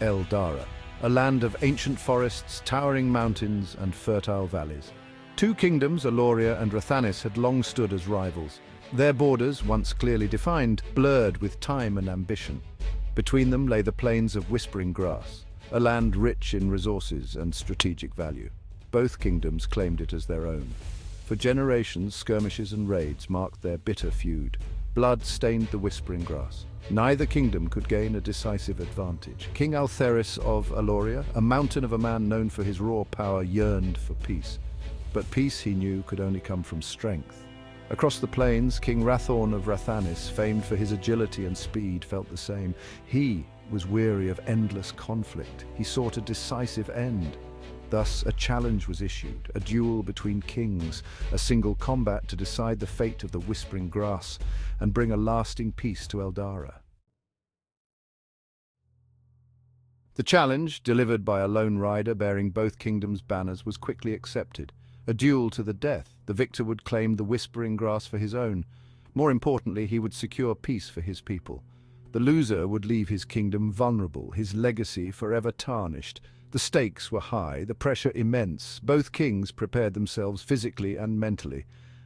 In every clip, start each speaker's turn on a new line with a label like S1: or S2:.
S1: Eldara, a land of ancient forests, towering mountains, and fertile valleys. Two kingdoms, Eloria and Rathanis, had long stood as rivals. Their borders, once clearly defined, blurred with time and ambition. Between them lay the plains of Whispering Grass, a land rich in resources and strategic value. Both kingdoms claimed it as their own. For generations, skirmishes and raids marked their bitter feud. Blood stained the Whispering Grass. Neither kingdom could gain a decisive advantage. King Altheris of Eloria, a mountain of a man known for his raw power, yearned for peace. But peace, he knew, could only come from strength. Across the plains, King Rathorn of Rathanis, famed for his agility and speed, felt the same. He was weary of endless conflict. He sought a decisive end. Thus, a challenge was issued, a duel between kings, a single combat to decide the fate of the Whispering Grass and bring a lasting peace to Eldara. The challenge, delivered by a lone rider bearing both kingdoms' banners, was quickly accepted. A duel to the death. The victor would claim the Whispering Grass for his own. More importantly, he would secure peace for his people. The loser would leave his kingdom vulnerable, his legacy forever tarnished. The stakes were high, the pressure immense. Both kings prepared themselves physically and mentally.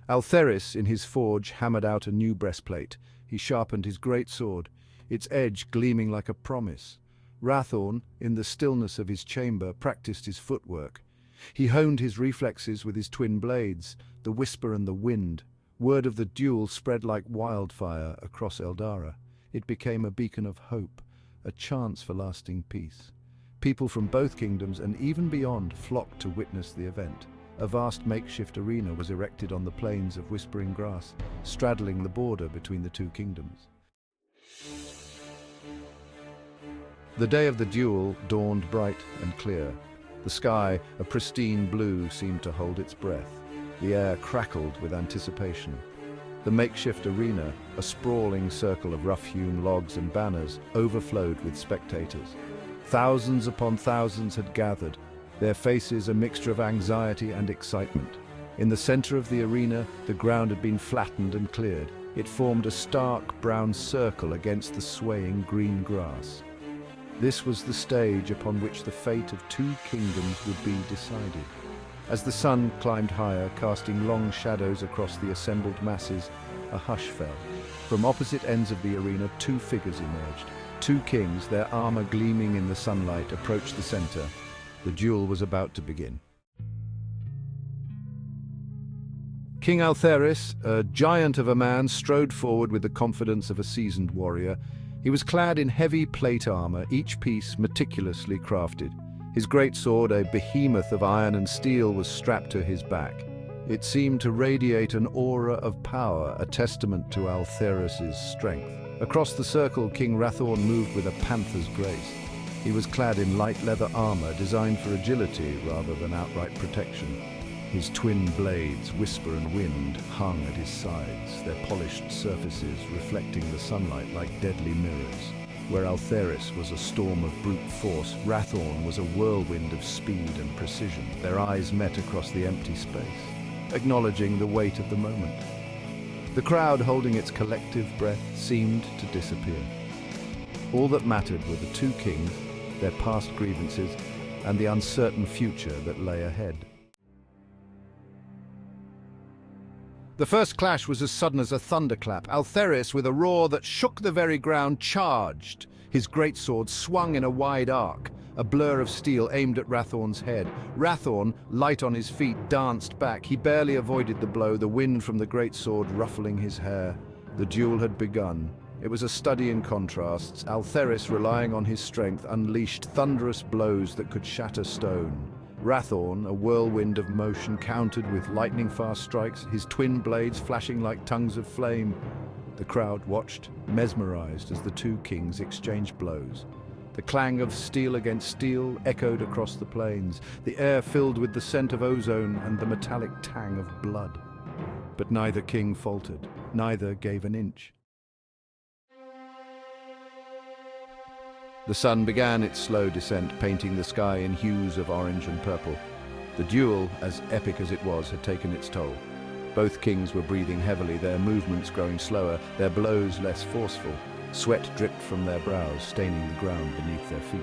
S1: Altheris, in his forge, hammered out a new breastplate. He sharpened his great sword, its edge gleaming like a promise. Rathorn, in the stillness of his chamber, practiced his footwork. He honed his reflexes with his twin blades, the whisper and the wind. Word of the duel spread like wildfire across Eldara. It became a beacon of hope, a chance for lasting peace. People from both kingdoms and even beyond flocked to witness the event. A vast makeshift arena was erected on the plains of Whispering Grass, straddling the border between the two kingdoms. The day of the duel dawned bright and clear. The sky, a pristine blue, seemed to hold its breath. The air crackled with anticipation. The makeshift arena, a sprawling circle of rough-hewn logs and banners, overflowed with spectators. Thousands upon thousands had gathered, their faces a mixture of anxiety and excitement. In the center of the arena, the ground had been flattened and cleared. It formed a stark brown circle against the swaying green grass. This was the stage upon which the fate of two kingdoms would be decided. As the sun climbed higher, casting long shadows across the assembled masses, a hush fell. From opposite ends of the arena, two figures emerged. Two kings, their armor gleaming in the sunlight, approached the center. The duel was about to begin. King Altheris, a giant of a man, strode forward with the confidence of a seasoned warrior. He was clad in heavy plate armor, each piece meticulously crafted. His great sword, a behemoth of iron and steel, was strapped to his back. It seemed to radiate an aura of power, a testament to Altheris's strength. Across the circle, King Rathorn moved with a panther's grace. He was clad in light leather armor designed for agility rather than outright protection. His twin blades, Whisper and Wind, hung at his sides, their polished surfaces reflecting the sunlight like deadly mirrors. Where Altheris was a storm of brute force, Rathorn was a whirlwind of speed and precision. Their eyes met across the empty space, acknowledging the weight of the moment. The crowd, holding its collective breath, seemed to disappear. All that mattered were the two kings, their past grievances, and the uncertain future that lay ahead. The first clash was as sudden as a thunderclap. Altheris, with a roar that shook the very ground, charged. His greatsword swung in a wide arc, a blur of steel aimed at Rathorn's head. Rathorn, light on his feet, danced back. He barely avoided the blow, the wind from the greatsword ruffling his hair. The duel had begun. It was a study in contrasts. Altheris, relying on his strength, unleashed thunderous blows that could shatter stone. Rathorn, a whirlwind of motion, countered with lightning-fast strikes, his twin blades flashing like tongues of flame. The crowd watched, mesmerized, as the two kings exchanged blows. The clang of steel against steel echoed across the plains, the air filled with the scent of ozone and the metallic tang of blood. But neither king faltered, neither gave an inch. The sun began its slow descent, painting the sky in hues of orange and purple. The duel, as epic as it was, had taken its toll. Both kings were breathing heavily, their movements growing slower, their blows less forceful. Sweat dripped from their brows, staining the ground beneath their feet.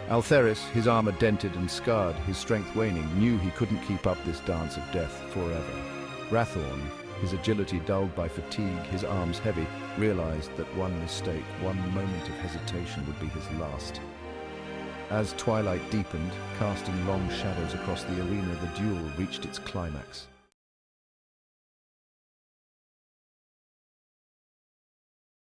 S1: Altheris, his armor dented and scarred, his strength waning, knew he couldn't keep up this dance of death forever. Rathorn, his agility dulled by fatigue, his arms heavy, realized that one mistake, one moment of hesitation would be his last. As twilight deepened, casting long shadows across the arena, the duel reached its climax.